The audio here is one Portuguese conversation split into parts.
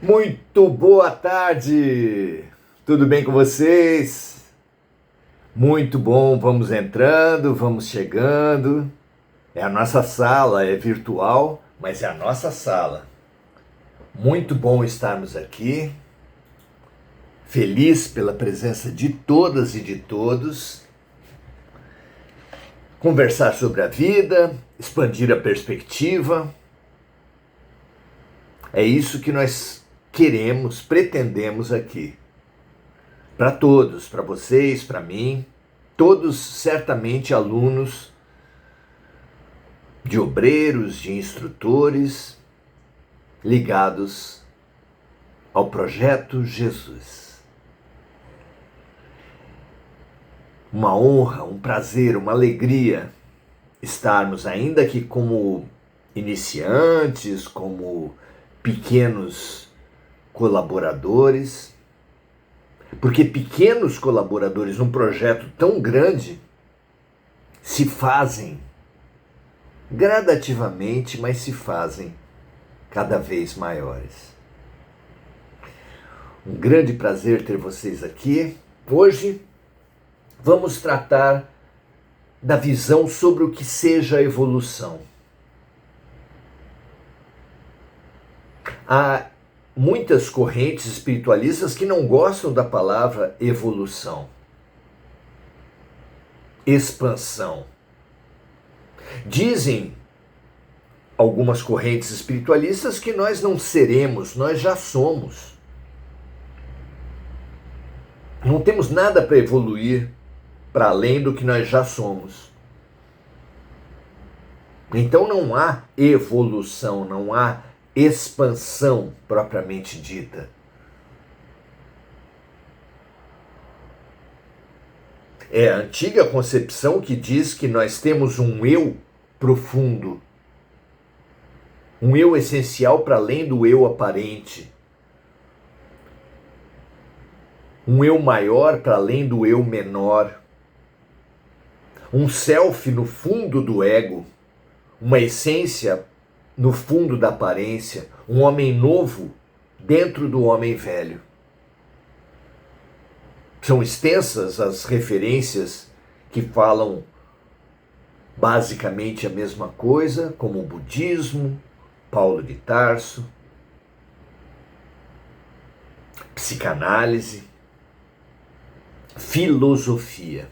Muito boa tarde! Tudo bem com vocês? Muito bom, vamos entrando, vamos chegando. É a nossa sala, é virtual, mas é a nossa sala. Muito bom estarmos aqui. Feliz pela presença de todas e de todos. Conversar sobre a vida, expandir a perspectiva. É isso que nós queremos, pretendemos aqui. Para todos, para vocês, para mim, todos certamente alunos de obreiros, de instrutores, ligados ao projeto Jesus. Uma honra, um prazer, uma alegria estarmos, ainda que como iniciantes, como pequenos colaboradores, porque pequenos colaboradores num projeto tão grande se fazem gradativamente, mas se fazem cada vez maiores. Um grande prazer ter vocês aqui. Hoje vamos tratar da visão sobre o que seja a evolução. Há muitas correntes espiritualistas que não gostam da palavra evolução, expansão. Dizem algumas correntes espiritualistas que nós não seremos, nós já somos. Não temos nada para evoluir para além do que nós já somos. Então não há evolução, não há expansão propriamente dita. É a antiga concepção que diz que nós temos um eu profundo, um eu essencial para além do eu aparente, um eu maior para além do eu menor, um self no fundo do ego, uma essência no fundo da aparência, um homem novo dentro do homem velho. São extensas as referências que falam basicamente a mesma coisa, como o budismo, Paulo de Tarso, psicanálise, filosofia.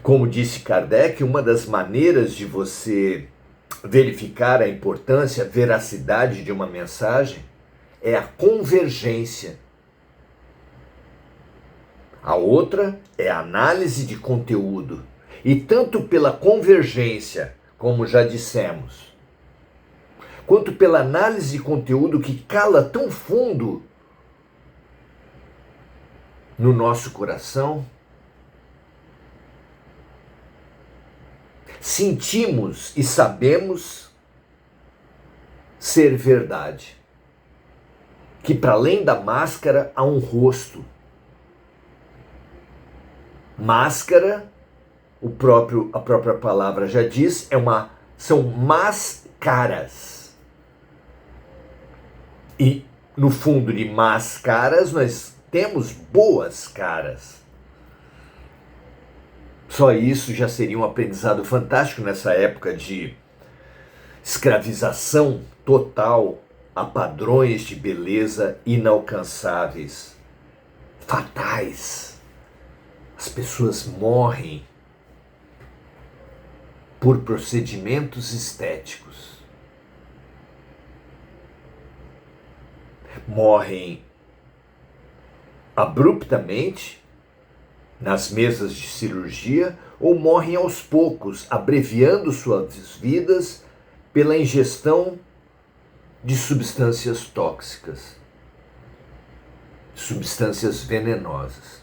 Como disse Kardec, uma das maneiras de você verificar a importância, a veracidade de uma mensagem é a convergência. A outra é a análise de conteúdo. E tanto pela convergência, como já dissemos, quanto pela análise de conteúdo que cala tão fundo no nosso coração, sentimos e sabemos ser verdade. Que para além da máscara há um rosto. Máscara, a própria palavra já diz, são máscaras. E no fundo de máscaras nós temos boas caras. Só isso já seria um aprendizado fantástico nessa época de escravização total a padrões de beleza inalcançáveis, fatais. As pessoas morrem por procedimentos estéticos. Morrem abruptamente nas mesas de cirurgia ou morrem aos poucos, abreviando suas vidas pela ingestão de substâncias tóxicas, substâncias venenosas.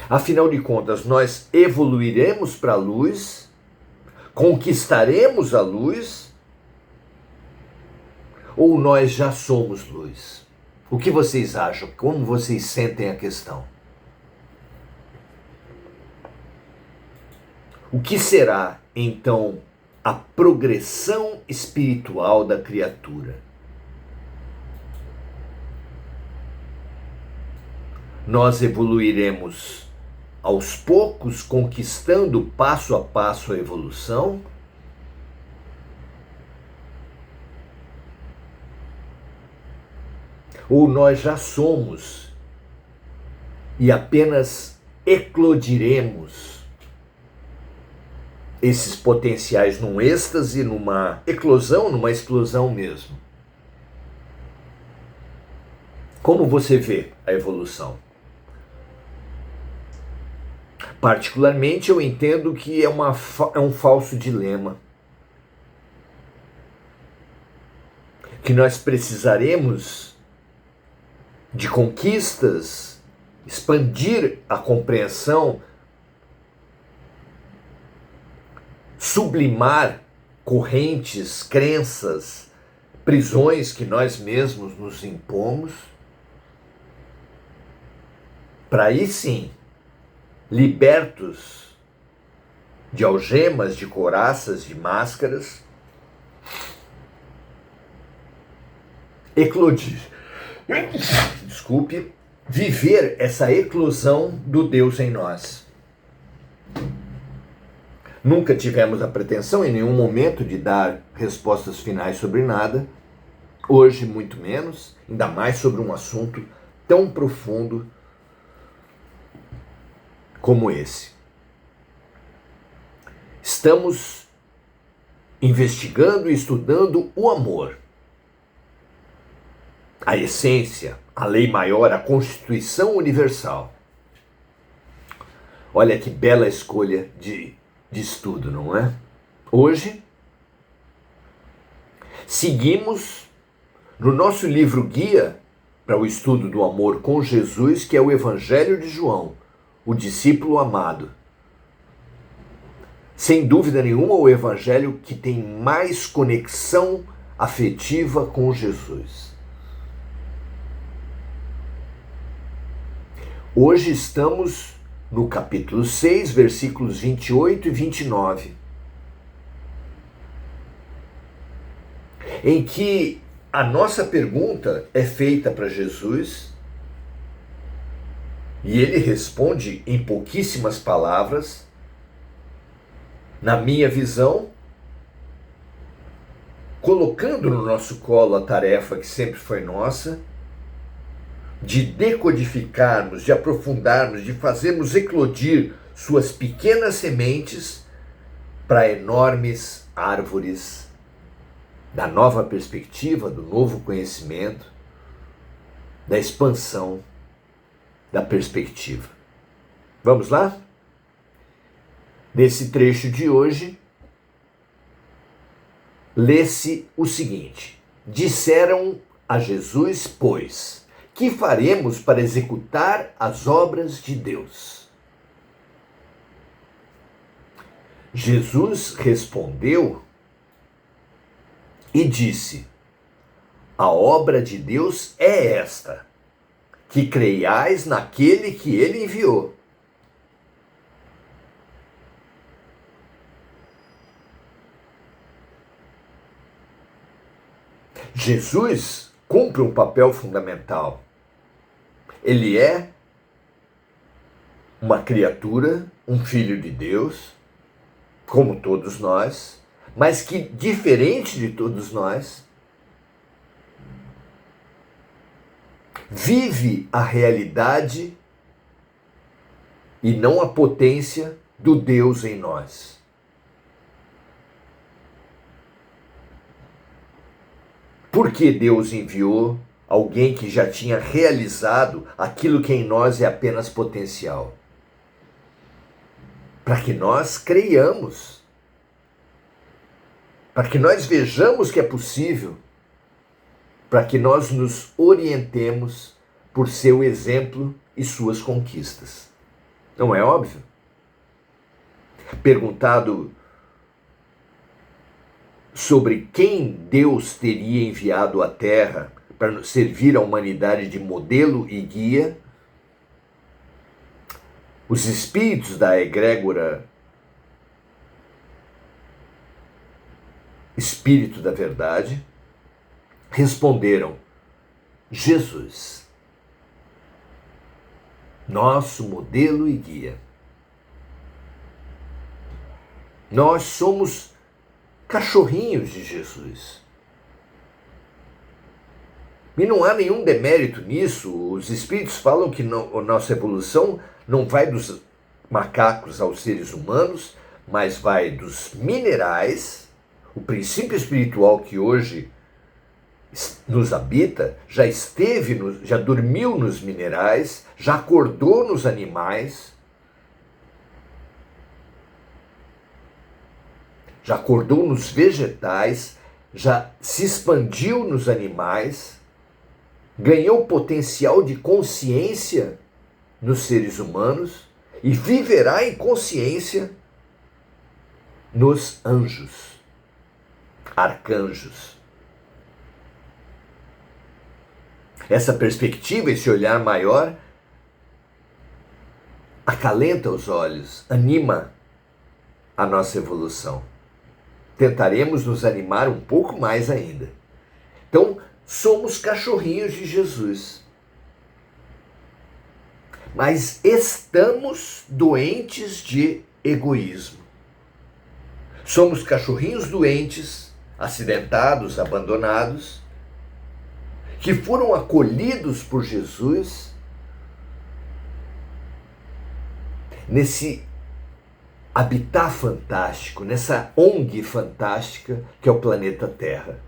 Afinal de contas, nós evoluiremos para a luz, conquistaremos a luz, ou nós já somos luz? O que vocês acham? Como vocês sentem a questão? O que será, então, a progressão espiritual da criatura? Nós evoluiremos aos poucos, conquistando passo a passo a evolução? Ou nós já somos e apenas eclodiremos esses potenciais num êxtase, numa eclosão, numa explosão mesmo? Como você vê a evolução? Particularmente, eu entendo que é um falso dilema. Que nós precisaremos de conquistas, expandir a compreensão, sublimar correntes, crenças, prisões que nós mesmos nos impomos, para aí sim, libertos de algemas, de couraças, de máscaras, eclodir. Desculpe, viver essa eclosão do Deus em nós. Nunca tivemos a pretensão em nenhum momento de dar respostas finais sobre nada, hoje muito menos, ainda mais sobre um assunto tão profundo como esse. Estamos investigando e estudando o amor, a essência, a lei maior, a Constituição Universal. Olha que bela escolha de estudo, não é? Hoje, seguimos no nosso livro guia para o estudo do amor com Jesus, que é o Evangelho de João, o discípulo amado. Sem dúvida nenhuma, o evangelho que tem mais conexão afetiva com Jesus. Hoje estamos no capítulo 6, versículos 28 e 29, em que a nossa pergunta é feita para Jesus e ele responde em pouquíssimas palavras, na minha visão, colocando no nosso colo a tarefa que sempre foi nossa, de decodificarmos, de aprofundarmos, de fazermos eclodir suas pequenas sementes para enormes árvores da nova perspectiva, do novo conhecimento, da expansão da perspectiva. Vamos lá? Nesse trecho de hoje, lê-se o seguinte: disseram a Jesus, pois, que faremos para executar as obras de Deus? Jesus respondeu e disse: a obra de Deus é esta, que creiais naquele que ele enviou. Jesus cumpre um papel fundamental. Ele é uma criatura, um filho de Deus, como todos nós, mas que, diferente de todos nós, vive a realidade e não a potência do Deus em nós. Por que Deus enviou alguém que já tinha realizado aquilo que em nós é apenas potencial? Para que nós creiamos, para que nós vejamos que é possível, para que nós nos orientemos por seu exemplo e suas conquistas. Não é óbvio? Perguntado sobre quem Deus teria enviado à Terra para servir a humanidade de modelo e guia, os espíritos da egrégora Espírito da Verdade, responderam: Jesus, nosso modelo e guia. Nós somos cachorrinhos de Jesus. E não há nenhum demérito nisso. Os espíritos falam que a nossa evolução não vai dos macacos aos seres humanos, mas vai dos minerais. O princípio espiritual que hoje nos habita já já dormiu nos minerais, já acordou nos animais, já acordou nos vegetais, já se expandiu nos animais, ganhou potencial de consciência nos seres humanos e viverá em consciência nos anjos, arcanjos. Essa perspectiva, esse olhar maior, acalenta os olhos, anima a nossa evolução. Tentaremos nos animar um pouco mais ainda. Então, somos cachorrinhos de Jesus. Mas estamos doentes de egoísmo. Somos cachorrinhos doentes, acidentados, abandonados, que foram acolhidos por Jesus nesse habitat fantástico, nessa ONG fantástica que é o planeta Terra.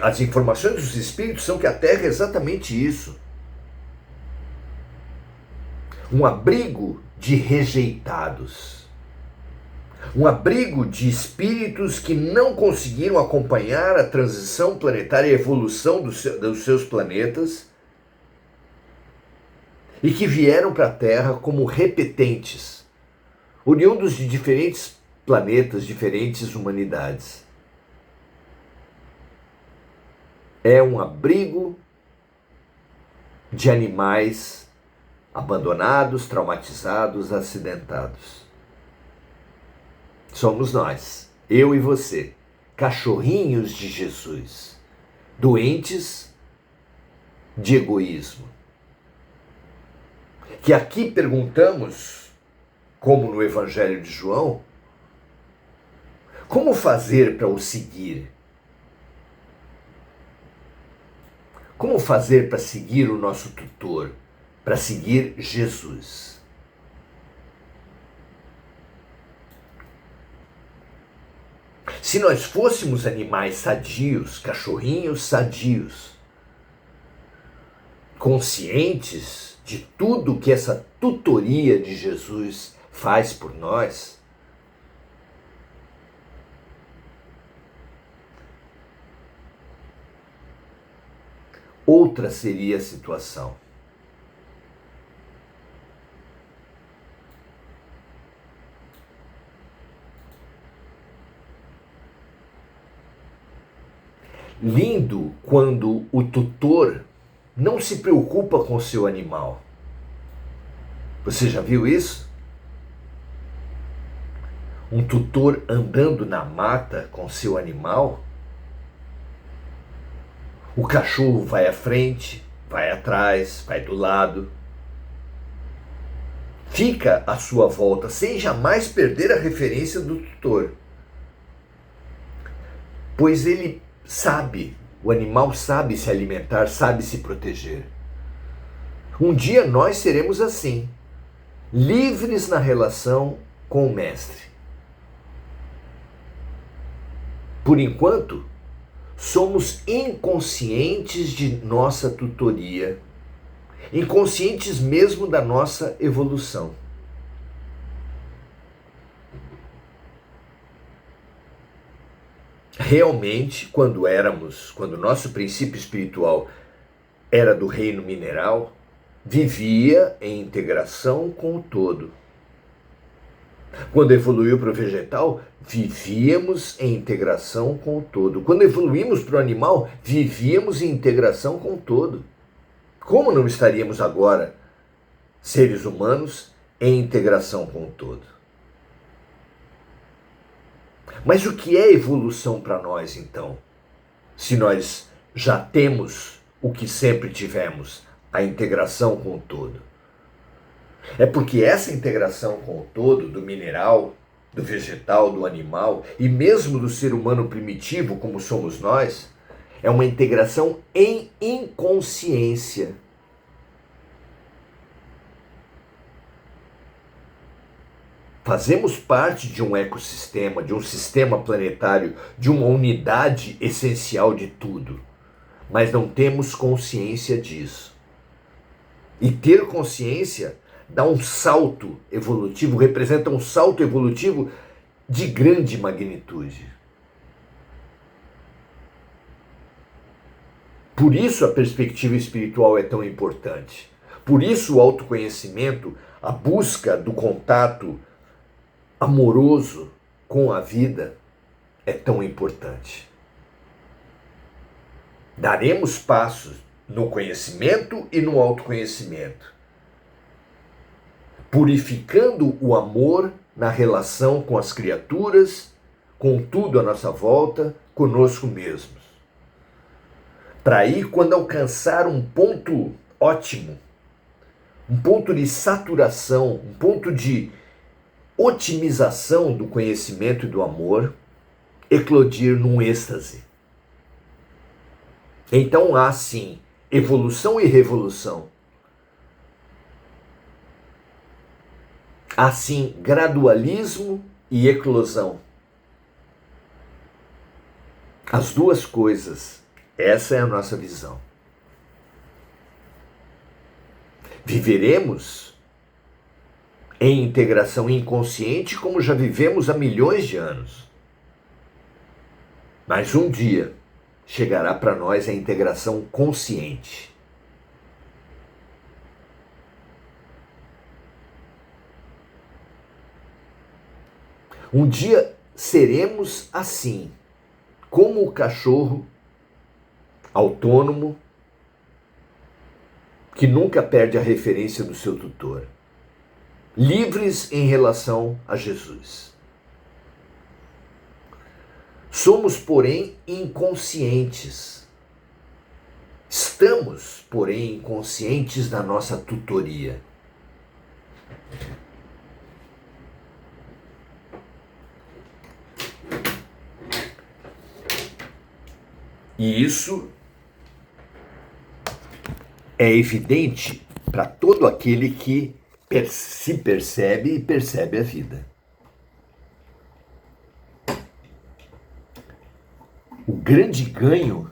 As informações dos espíritos são que a Terra é exatamente isso. Um abrigo de rejeitados. Um abrigo de espíritos que não conseguiram acompanhar a transição planetária e a evolução dos seus planetas e que vieram para a Terra como repetentes, oriundos de diferentes planetas, diferentes humanidades. É um abrigo de animais abandonados, traumatizados, acidentados. Somos nós, eu e você, cachorrinhos de Jesus, doentes de egoísmo. Que aqui perguntamos, como no Evangelho de João, como fazer para o seguir? Como fazer para seguir o nosso tutor, para seguir Jesus? Se nós fôssemos animais sadios, cachorrinhos sadios, conscientes de tudo que essa tutoria de Jesus faz por nós, outra seria a situação. Lindo quando o tutor não se preocupa com o seu animal. Você já viu isso? Um tutor andando na mata com seu animal? O cachorro vai à frente, vai atrás, vai do lado. Fica à sua volta sem jamais perder a referência do tutor. Pois ele sabe, o animal sabe se alimentar, sabe se proteger. Um dia nós seremos assim, livres na relação com o mestre. Por enquanto, somos inconscientes de nossa tutoria, inconscientes mesmo da nossa evolução. Realmente, quando o nosso princípio espiritual era do reino mineral, vivia em integração com o todo. Quando evoluiu para o vegetal, vivíamos em integração com o todo. Quando evoluímos para o animal, vivíamos em integração com o todo. Como não estaríamos agora, seres humanos, em integração com o todo? Mas o que é evolução para nós, então? Se nós já temos o que sempre tivemos, a integração com o todo. É porque essa integração com o todo, do mineral, do vegetal, do animal e mesmo do ser humano primitivo, como somos nós, é uma integração em inconsciência. Fazemos parte de um ecossistema, de um sistema planetário, de uma unidade essencial de tudo, mas não temos consciência disso. E ter consciência dá um salto evolutivo, representa um salto evolutivo de grande magnitude. Por isso a perspectiva espiritual é tão importante. Por isso o autoconhecimento, a busca do contato amoroso com a vida é tão importante. Daremos passos no conhecimento e no autoconhecimento, purificando o amor na relação com as criaturas, com tudo à nossa volta, conosco mesmos. Para aí, quando alcançar um ponto ótimo, um ponto de saturação, um ponto de otimização do conhecimento e do amor, eclodir num êxtase. Então há sim evolução e revolução. Há sim gradualismo e eclosão. As duas coisas. Essa é a nossa visão. Viveremos em integração inconsciente como já vivemos há milhões de anos. Mas um dia chegará para nós a integração consciente. Um dia seremos assim, como o cachorro autônomo que nunca perde a referência do seu tutor. Livres em relação a Jesus. Somos, porém, inconscientes. Estamos, porém, inconscientes da nossa tutoria. E isso é evidente para todo aquele que se percebe e percebe a vida. O grande ganho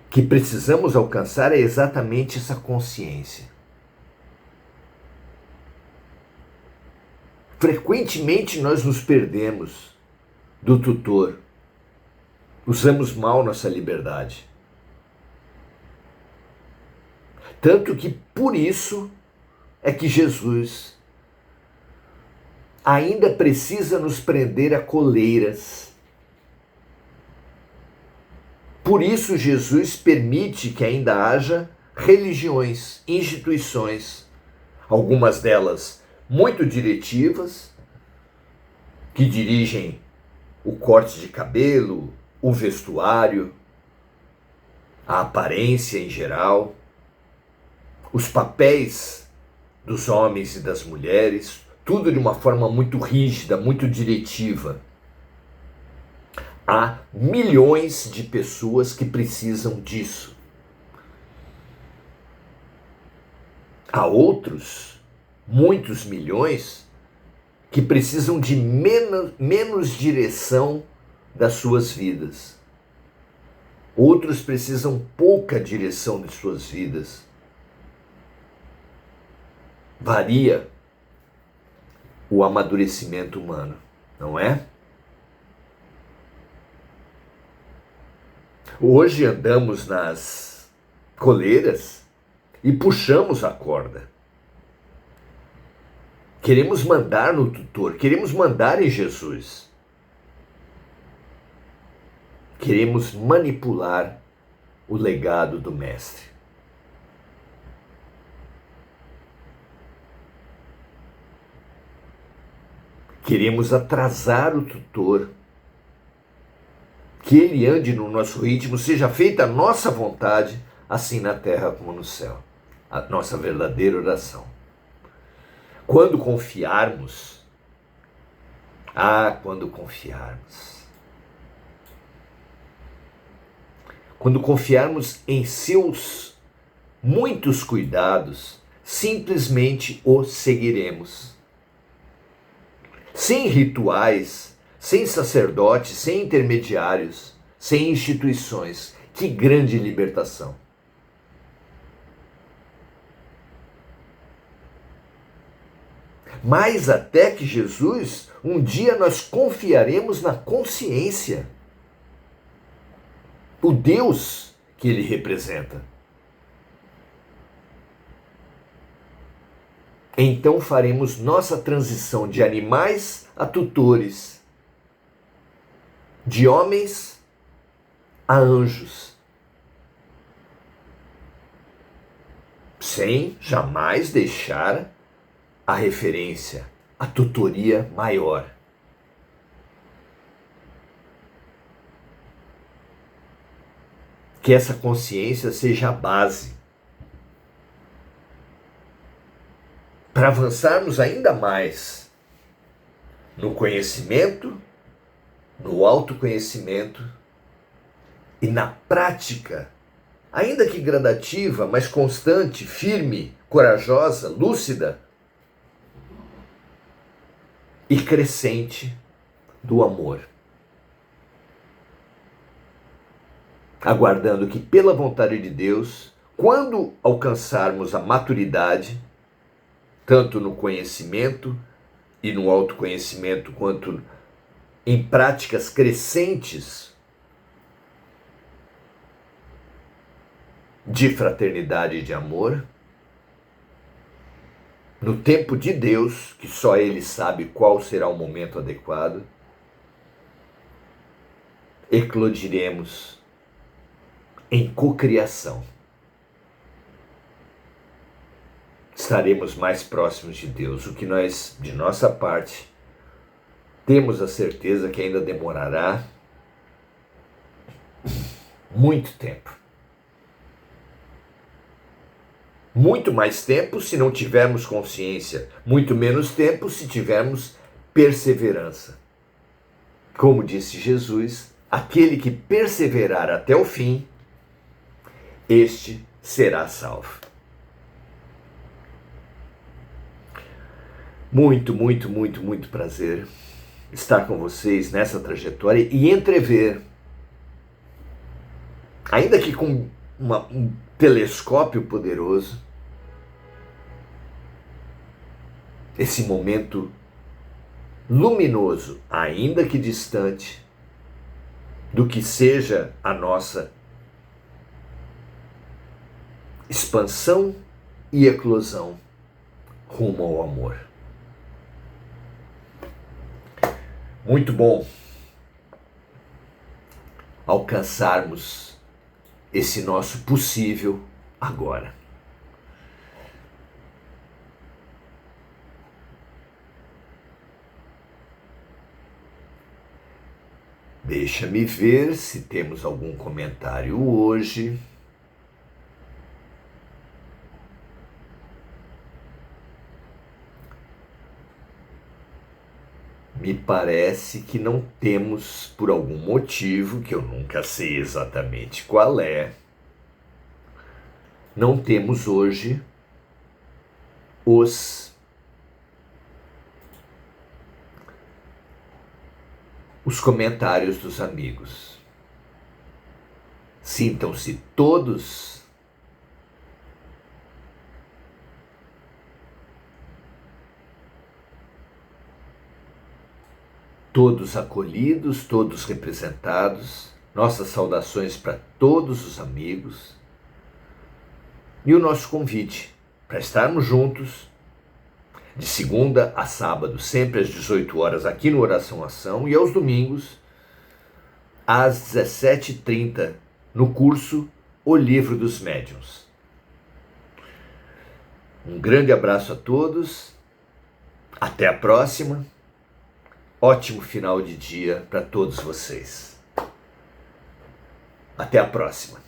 que precisamos alcançar é exatamente essa consciência. Frequentemente nós nos perdemos do tutor, usamos mal nossa liberdade. Tanto que por isso é que Jesus ainda precisa nos prender a coleiras. Por isso Jesus permite que ainda haja religiões, instituições, algumas delas muito diretivas, que dirigem o corte de cabelo, o vestuário, a aparência em geral, os papéis dos homens e das mulheres, tudo de uma forma muito rígida, muito diretiva. Há milhões de pessoas que precisam disso. Há outros, muitos milhões, que precisam de menos direção das suas vidas. Outros precisam pouca direção de suas vidas. Varia o amadurecimento humano, não é? Hoje andamos nas coleiras e puxamos a corda. Queremos mandar no tutor, queremos mandar em Jesus. Queremos manipular o legado do Mestre. Queremos atrasar o tutor. Que ele ande no nosso ritmo, seja feita a nossa vontade, assim na terra como no céu. A nossa verdadeira oração. Quando confiarmos, quando confiarmos em seus muitos cuidados, simplesmente o seguiremos. Sem rituais, sem sacerdotes, sem intermediários, sem instituições. Que grande libertação! Mais até que Jesus, um dia nós confiaremos na consciência. O Deus que ele representa. Então faremos nossa transição de animais a tutores, de homens a anjos, sem jamais deixar a referência, a tutoria maior. Que essa consciência seja a base para avançarmos ainda mais no conhecimento, no autoconhecimento e na prática, ainda que gradativa, mas constante, firme, corajosa, lúcida e crescente do amor. Aguardando que, pela vontade de Deus, quando alcançarmos a maturidade, tanto no conhecimento e no autoconhecimento, quanto em práticas crescentes de fraternidade e de amor, no tempo de Deus, que só Ele sabe qual será o momento adequado, eclodiremos em cocriação. Estaremos mais próximos de Deus, o que nós, de nossa parte, temos a certeza que ainda demorará muito tempo. Muito mais tempo se não tivermos consciência, muito menos tempo se tivermos perseverança. Como disse Jesus, aquele que perseverar até o fim, este será salvo. Muito prazer estar com vocês nessa trajetória e entrever, ainda que com um telescópio poderoso, esse momento luminoso, ainda que distante, do que seja a nossa expansão e eclosão rumo ao amor. Muito bom alcançarmos esse nosso possível agora. Deixa-me ver se temos algum comentário hoje. Me parece que não temos, por algum motivo, que eu nunca sei exatamente qual é, não temos hoje os comentários dos amigos. Sintam-se todos acolhidos, todos representados. Nossas saudações para todos os amigos. E o nosso convite para estarmos juntos, de segunda a sábado, sempre às 18 horas, aqui no Oração Ação, e aos domingos, às 17h30, no curso O Livro dos Médiuns. Um grande abraço a todos, até a próxima. ótimo final de dia para todos vocês. Até a próxima.